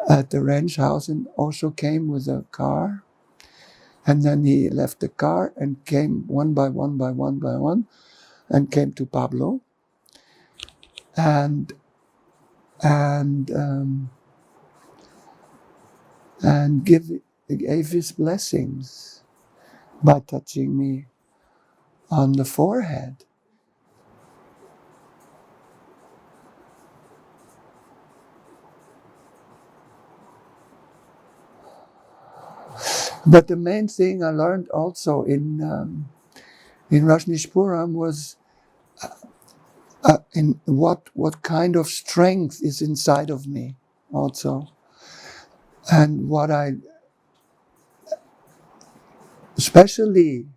at the ranch house, and Osho came with a car, and then he left the car and came one by one, and came to Pablo, and gave his blessings by touching me on the forehead. But the main thing I learned also in Rajneesh was in what kind of strength is inside of me also, and what I especially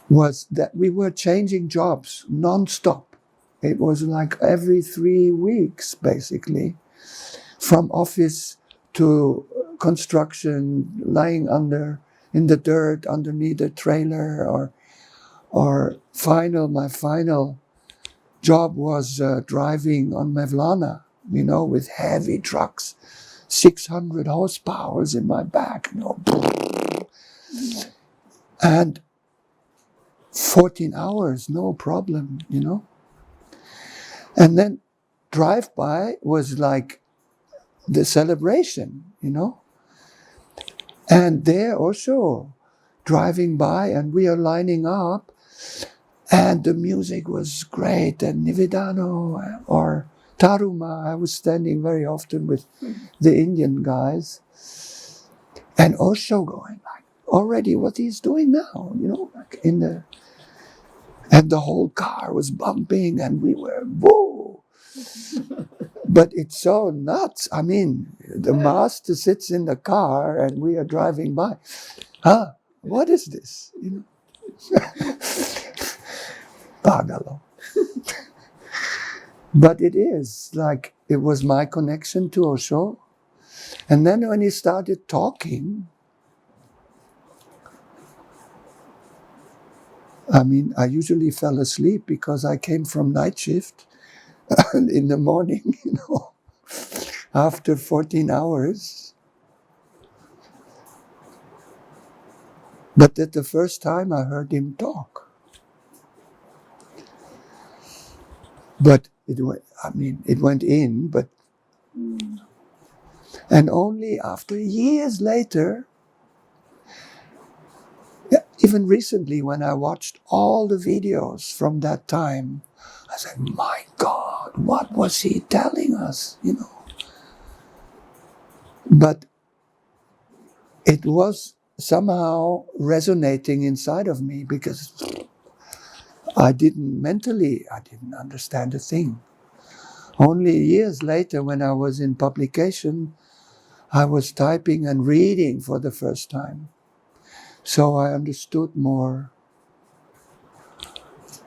was that we were changing jobs non-stop. It was like every 3 weeks, basically, from office to construction, lying in the dirt underneath a trailer, or my final job was driving on Mevlana, with heavy trucks, 600 horsepower in my back, and 14 hours, no problem, And then drive-by was like the celebration, And there also, driving by, and we are lining up, and the music was great, and Nivedano or Taruma, I was standing very often with the Indian guys, and Osho going like, already what he's doing now, like and the whole car was bumping, and we were, whoa. But it's so nuts. I mean, the master sits in the car and we are driving by. What is this? Pagalo. But it is like, it was my connection to Osho. And then when he started talking, I usually fell asleep because I came from night shift. And in the morning, after 14 hours. But at the first time I heard him talk. But it went in, but... And only after years later, even recently when I watched all the videos from that time, I said, my God, what was he telling us, But it was somehow resonating inside of me because I didn't understand a thing. Only years later, when I was in publication, I was typing and reading for the first time. So I understood more.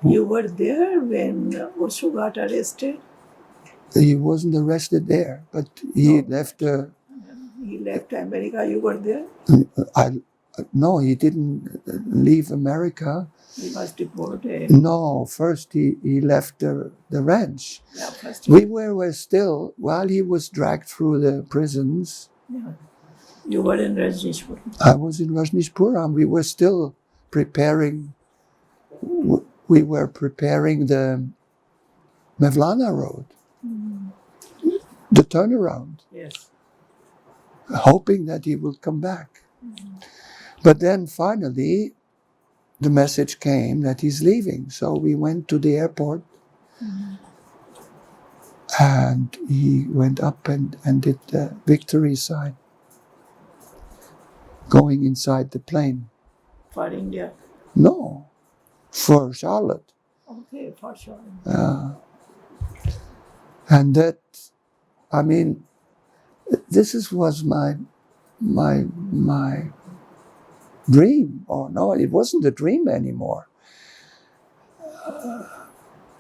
You were there when Osho got arrested? He wasn't arrested there, but he left. He left America. You were there? No, he didn't leave America. He was deported. No, first he left the ranch. Yeah, first we were still, while he was dragged through the prisons. Yeah. You were in Rajneesh. I was in Rajneesh. We were still preparing. We were preparing the Mevlana Road, the turnaround. Yes. Hoping that he would come back. But then finally, the message came that he's leaving. So we went to the airport, and he went up and did the victory sign, going inside the plane. For India? No, for Charlotte. Okay, for Charlotte. And that, this was my dream. Or no, it wasn't a dream anymore.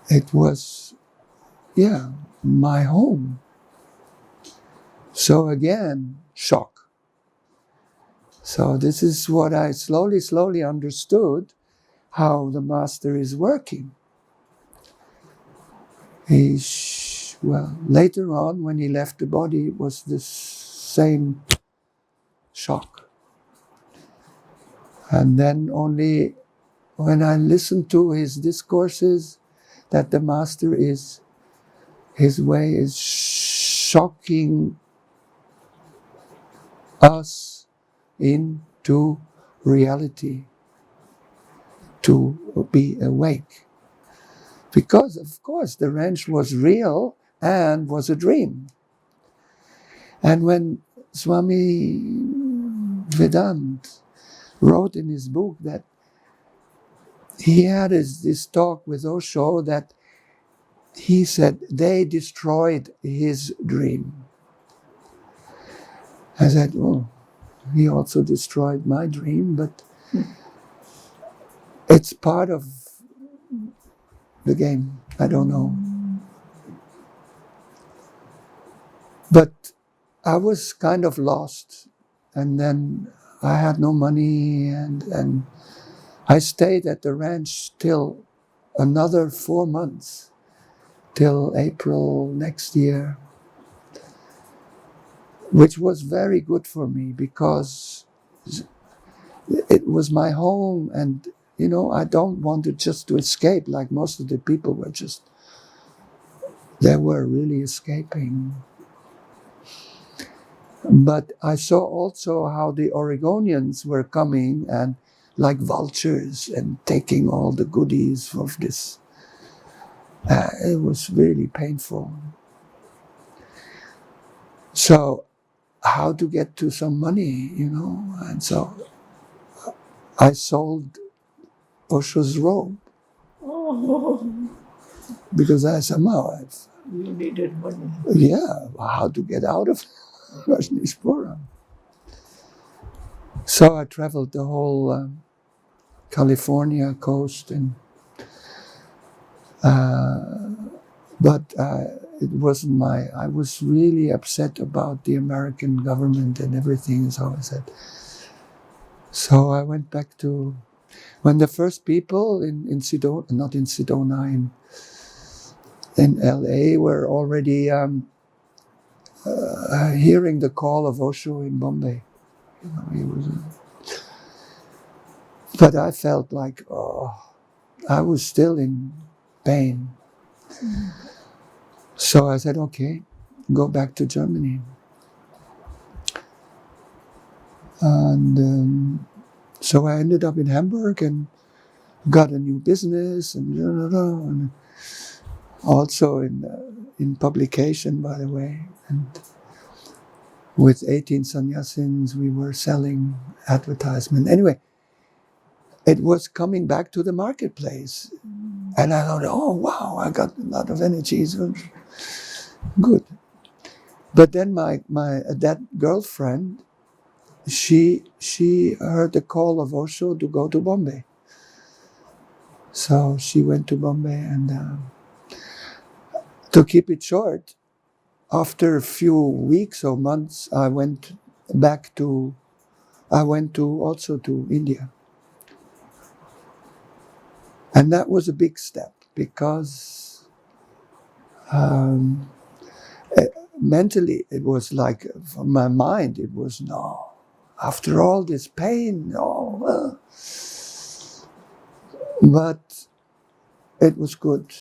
It was, my home. So again, shock. So this is what I slowly understood, how the master is working. He Well, later on, when he left the body, it was this same shock. And then only when I listened to his discourses, that the master is, his way is shocking us into reality, to be awake. Because, of course, the ranch was real and was a dream. And when Swami Vedant wrote in his book that he had this talk with Osho, that he said they destroyed his dream. I said, well, he also destroyed my dream, but it's part of the game. I don't know. But I was kind of lost, and then I had no money, and I stayed at the ranch till another 4 months, till April next year, which was very good for me because it was my home, and I don't want it just to escape like most of the people were they were really escaping. But I saw also how the Oregonians were coming and like vultures and taking all the goodies of this. It was really painful. So how to get to some money, and so I sold Osho's robe Oh, because I somehow, you needed money. how to get out of Rajneesh. So I traveled the whole California coast, and but it wasn't I was really upset about the American government and everything, so I said. So I went back to, when the first people in Sedona, not in Sedona, in LA were already hearing the call of Osho in Bombay. He was. But I felt like, I was still in pain. So I said, okay, go back to Germany. And so I ended up in Hamburg and got a new business, and also in publication, by the way. And with 18 sannyasins, we were selling advertisement. Anyway, it was coming back to the marketplace. And I thought, oh, wow, I got a lot of energy. So good. But then that girlfriend, she heard the call of Osho to go to Bombay. So she went to Bombay, and to keep it short, after a few weeks or months, I went also to India. And that was a big step because mentally it was like, for my mind, it was no. After all this pain, no. But it was good.